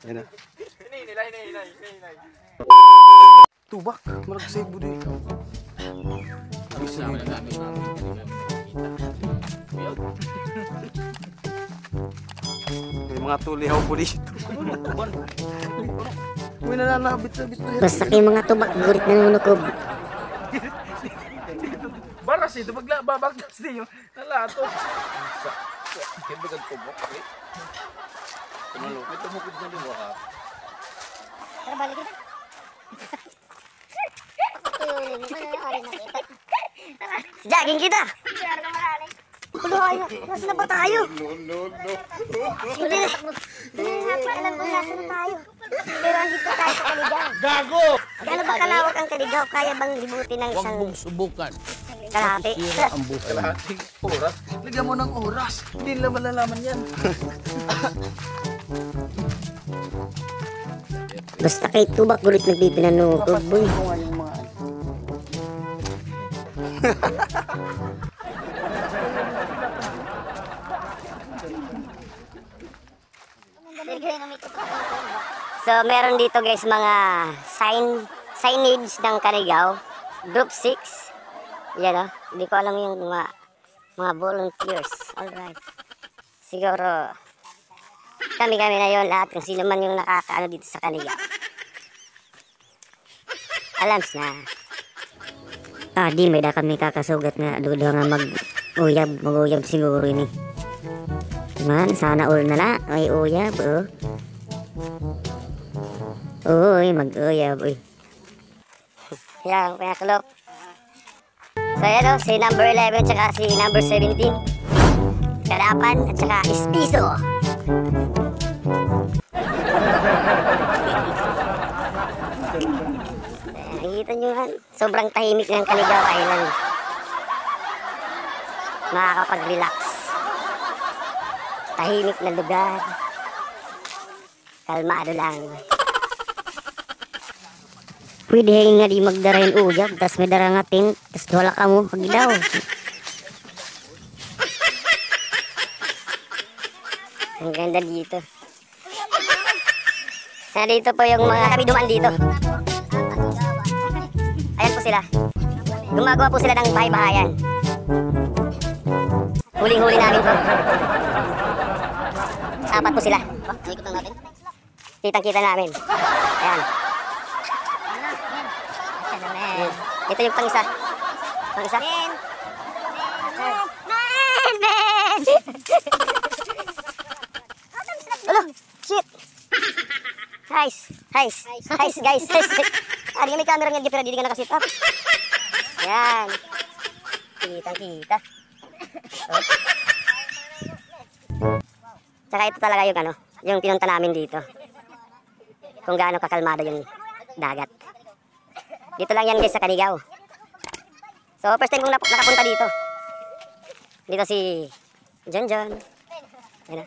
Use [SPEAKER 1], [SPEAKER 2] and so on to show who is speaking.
[SPEAKER 1] Yan na.
[SPEAKER 2] Hinay.
[SPEAKER 1] Tubak. Marag sa ibo din. May mga tulihaw po dito. May nananabit-sabit na yan.
[SPEAKER 3] Basta kayo mga tubak, gurit ng unukob.
[SPEAKER 2] Baras ito, babagdas din yung nalato.
[SPEAKER 1] Kaya bagang tubak eh. Tumalo, may tumukod na din waka.
[SPEAKER 3] Tara, balik kita. Jogging kita. Puluhayo, nasa na ba tayo?
[SPEAKER 1] No.
[SPEAKER 3] Hindi na alam kung nasa na tayo. Pero andito tayo sa Kaligaw.
[SPEAKER 2] Gago!
[SPEAKER 3] Gano'n ba kalawak ang Kaligaw? Kaya bang libutin ng isang
[SPEAKER 4] subukan.
[SPEAKER 3] kalahati?
[SPEAKER 4] Ang buhay.
[SPEAKER 2] Kalahating oras. Lagyan mo ng oras. Hindi nila malalaman yan.
[SPEAKER 3] Basta kay tubak gulit nagpipinanukog, boy. So meron dito guys mga signage ng Kaligaw, Group 6. Yan o, hindi ko alam yung mga volunteers. Alright. Siguro kami na yon lahat kung sino man yung nakakaano dito sa Kaligaw. Alams na. Di may da kami kakasugat nga dulo nga mag-uyab siguro ini. Man, sana all na la, may uyab, oh. Uy, mag-uyab, uy. Yan, pinakulok. So, yan o, si number 11 tsaka si number 17. Kalapan at tsaka Espiso. Nakikita nyo yan, sobrang tahimik ng Kaligaw Island. Makakapag-relax. Tahimik na lugar. Kalmado lang. Pwede nga di magdara yung uyab, tas may dara nga ting, tas wala ka mo, pagidaw. Ang ganda dito. Dito po yung mga kabiduman dito. Ayan po sila. Gumagawa po sila ng bahay-bahayan. Huling-huli namin po. Apat po sila. Ikot lang natin. Kitang-kita namin. Ayan. Ito yung pang-isa. Pang-isa. Men! Hello! Shit! Guys! Ari may camera nga pero hindi ka nakasit up. Ayan. Kitang-kita. Tsaka ito talaga yung pinunta namin dito. Kung gaano kakalmado yung dagat. Dito lang yan guys sa Kaligaw. So first time kong nakapunta dito. Dito si John. Ayan na.